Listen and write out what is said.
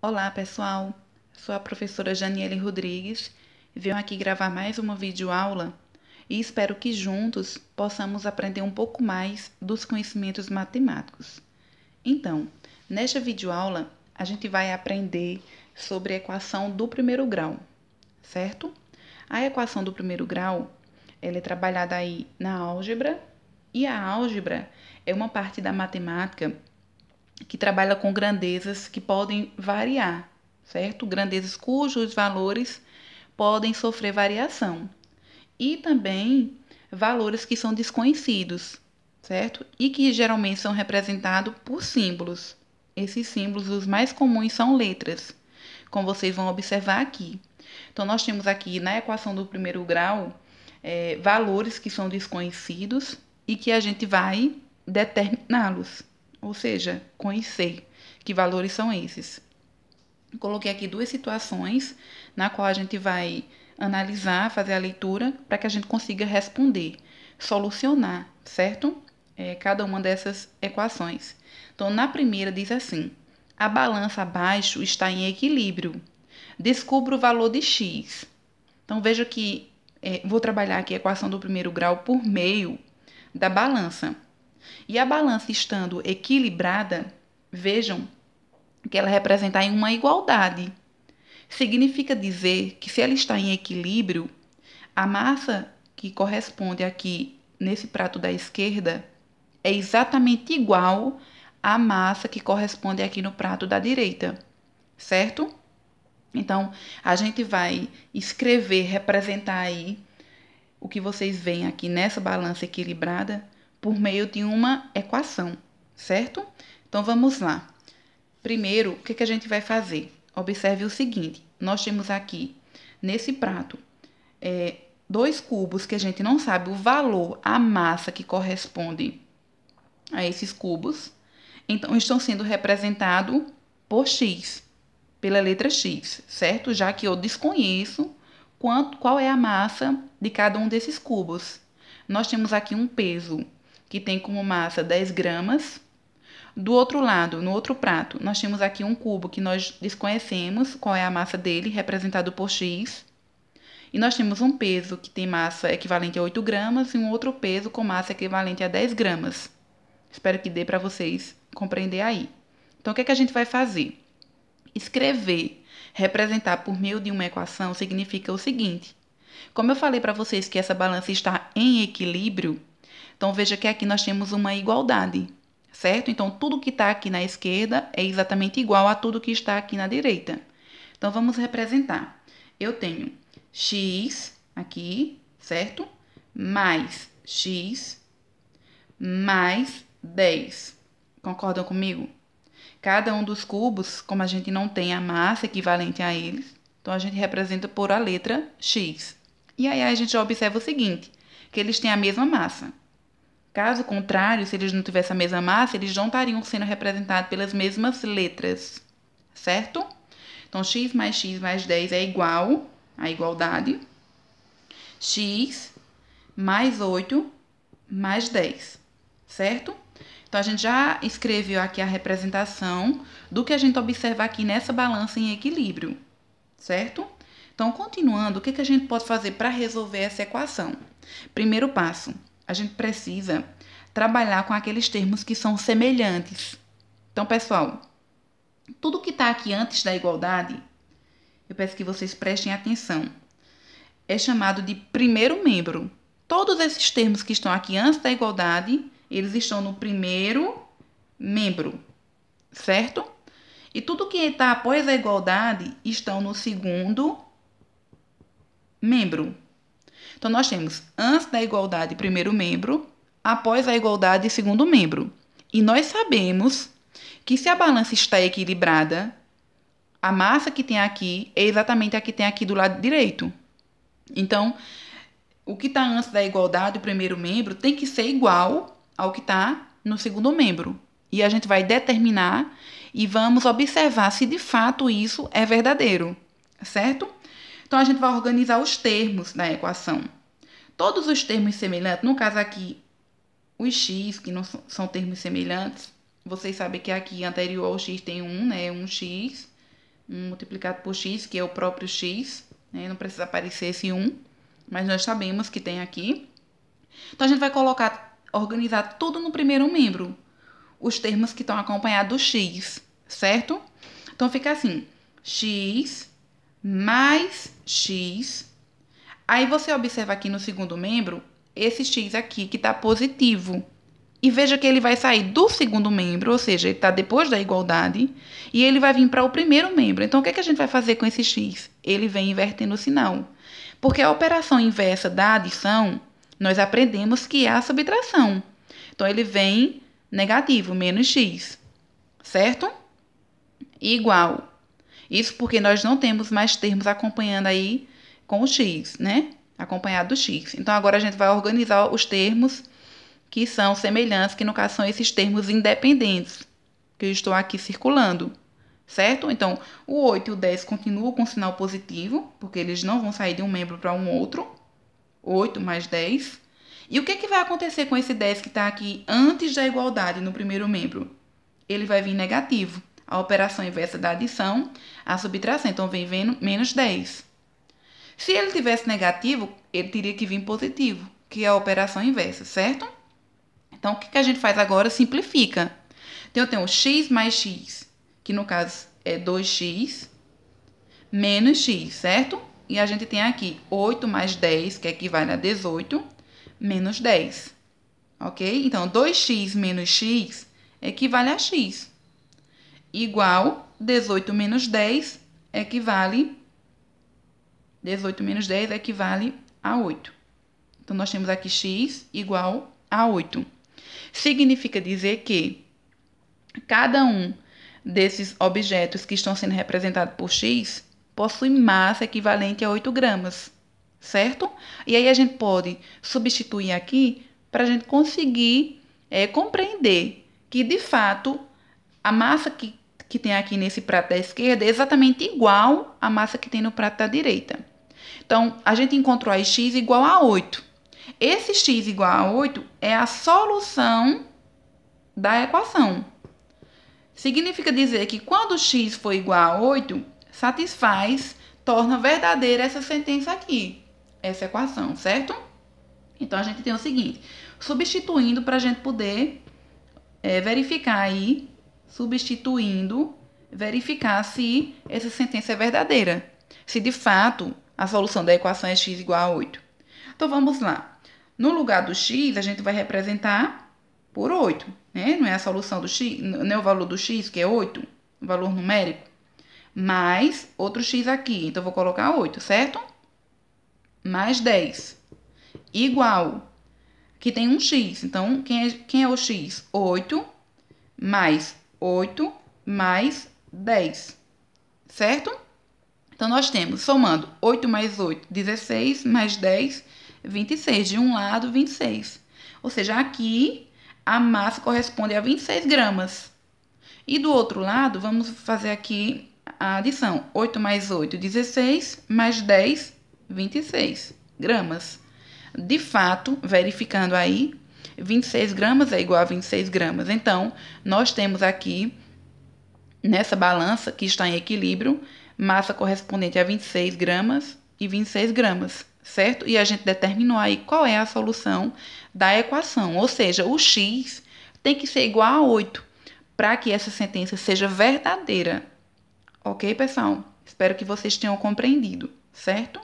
Olá, pessoal. Sou a professora Janiele Rodrigues e venho aqui gravar mais uma videoaula e espero que juntos possamos aprender um pouco mais dos conhecimentos matemáticos. Então, nesta videoaula, a gente vai aprender sobre a equação do primeiro grau, certo? A equação do primeiro grau, ela é trabalhada aí na álgebra e a álgebra é uma parte da matemática que trabalha com grandezas que podem variar, certo? Grandezas cujos valores podem sofrer variação. E também valores que são desconhecidos, certo? E que geralmente são representados por símbolos. Esses símbolos, os mais comuns, são letras, como vocês vão observar aqui. Então, nós temos aqui na equação do primeiro grau valores que são desconhecidos e que a gente vai determiná-los, ou seja, conhecer que valores são esses. Coloquei aqui duas situações na qual a gente vai analisar, fazer a leitura para que a gente consiga responder, solucionar, certo? Cada uma dessas equações. Então, na primeira diz assim: a balança abaixo está em equilíbrio. Descubra o valor de x. Então, veja que vou trabalhar aqui a equação do primeiro grau por meio da balança. E a balança estando equilibrada, vejam que ela representa em uma igualdade. Significa dizer que se ela está em equilíbrio, a massa que corresponde aqui nesse prato da esquerda é exatamente igual à massa que corresponde aqui no prato da direita, certo? Então, a gente vai escrever, representar aí o que vocês veem aqui nessa balança equilibrada por meio de uma equação, certo? Então, vamos lá. Primeiro, o que a gente vai fazer? Observe o seguinte, nós temos aqui, nesse prato, dois cubos que a gente não sabe o valor, a massa que corresponde a esses cubos. Então, estão sendo representados por x, pela letra x, certo? Já que eu desconheço qual é a massa de cada um desses cubos. Nós temos aqui um peso que tem como massa 10 gramas. Do outro lado, no outro prato, nós temos aqui um cubo que nós desconhecemos qual é a massa dele, representado por x. E nós temos um peso que tem massa equivalente a 8 gramas e um outro peso com massa equivalente a 10 gramas. Espero que dê para vocês compreender aí. Então, o que a gente vai fazer? Escrever, representar por meio de uma equação significa o seguinte. Como eu falei para vocês que essa balança está em equilíbrio, então veja que aqui nós temos uma igualdade, certo? Então, tudo que está aqui na esquerda é exatamente igual a tudo que está aqui na direita. Então, vamos representar. Eu tenho x aqui, certo? Mais x mais 10. Concordam comigo? Cada um dos cubos, como a gente não tem a massa equivalente a eles, então a gente representa por a letra x. E aí a gente já observa o seguinte, que eles têm a mesma massa. Caso contrário, se eles não tivessem a mesma massa, eles não estariam sendo representados pelas mesmas letras, certo? Então, x mais 10 é igual à igualdade. X mais 8 mais 10, certo? Então, a gente já escreveu aqui a representação do que a gente observa aqui nessa balança em equilíbrio, certo? Então, continuando, o que a gente pode fazer para resolver essa equação? Primeiro passo, a gente precisa trabalhar com aqueles termos que são semelhantes. Então, pessoal, tudo que está aqui antes da igualdade, eu peço que vocês prestem atenção, é chamado de primeiro membro. Todos esses termos que estão aqui antes da igualdade, eles estão no primeiro membro, certo? E tudo que está após a igualdade estão no segundo membro. Então, nós temos antes da igualdade, primeiro membro, após a igualdade, segundo membro. E nós sabemos que se a balança está equilibrada, a massa que tem aqui é exatamente a que tem aqui do lado direito. Então, o que está antes da igualdade, o primeiro membro, tem que ser igual ao que está no segundo membro. E a gente vai determinar e vamos observar se de fato isso é verdadeiro, certo? Então, a gente vai organizar os termos da equação. Todos os termos semelhantes, no caso aqui, os x, que não são termos semelhantes, vocês sabem que aqui anterior ao x tem 1, né? 1x 1 multiplicado por x, que é o próprio x, né? Não precisa aparecer esse 1, mas nós sabemos que tem aqui. Então, a gente vai organizar tudo no primeiro membro, os termos que estão acompanhados do x, certo? Então, fica assim, x mais x. Aí, você observa aqui no segundo membro, esse x aqui, que está positivo. E veja que ele vai sair do segundo membro, ou seja, ele está depois da igualdade, e ele vai vir para o primeiro membro. Então, o que é que a gente vai fazer com esse x? Ele vem invertendo o sinal. Porque a operação inversa da adição, nós aprendemos que é a subtração. Então, ele vem negativo, menos x, certo? Igual. Isso porque nós não temos mais termos acompanhando aí com o x, né? Acompanhado do x. Então, agora a gente vai organizar os termos que são semelhantes, que no caso são esses termos independentes, que eu estou aqui circulando, certo? Então, o 8 e o 10 continuam com sinal positivo, porque eles não vão sair de um membro para um outro. 8 mais 10. E o que vai acontecer com esse 10 que está aqui antes da igualdade no primeiro membro? Ele vai vir negativo. A operação inversa da adição, a subtração. Então, vem menos 10. Se ele tivesse negativo, ele teria que vir positivo, que é a operação inversa, certo? Então, o que a gente faz agora? Simplifica. Então, eu tenho x mais x, que no caso é 2x, menos x, certo? E a gente tem aqui 8 mais 10, que equivale a 18, menos 10. Ok? Então, 2x menos x equivale a x. Igual 18 menos 10 equivale... 18 menos 10 equivale a 8. Então, nós temos aqui x igual a 8. Significa dizer que cada um desses objetos que estão sendo representados por x possui massa equivalente a 8 gramas, certo? E aí a gente pode substituir aqui para a gente conseguir compreender que, de fato, a massa que tem aqui nesse prato da esquerda é exatamente igual à massa que tem no prato da direita. Então, a gente encontrou aí x igual a 8. Esse x igual a 8 é a solução da equação. Significa dizer que quando x for igual a 8, satisfaz, torna verdadeira essa sentença aqui, essa equação, certo? Então, a gente tem o seguinte, substituindo para a gente poder verificar aí, verificar se essa sentença é verdadeira. Se, de fato, a solução da equação é x igual a 8. Então, vamos lá. No lugar do x, a gente vai representar por 8, né? Não é a solução do x, não é o valor do x, que é 8, o valor numérico, mais outro x aqui. Então, eu vou colocar 8, certo? Mais 10. Igual. Aqui tem um x. Então, quem é o x? 8 mais 8 mais 10. Certo? Então, nós temos, somando 8 mais 8, 16, mais 10, 26. De um lado, 26. Ou seja, aqui a massa corresponde a 26 gramas. E do outro lado, vamos fazer aqui a adição. 8 mais 8, 16, mais 10, 26 gramas. De fato, verificando aí, 26 gramas é igual a 26 gramas. Então, nós temos aqui, nessa balança que está em equilíbrio, massa correspondente a 26 gramas e 26 gramas, certo? E a gente determinou aí qual é a solução da equação. Ou seja, o x tem que ser igual a 8 para que essa sentença seja verdadeira. Ok, pessoal? Espero que vocês tenham compreendido, certo?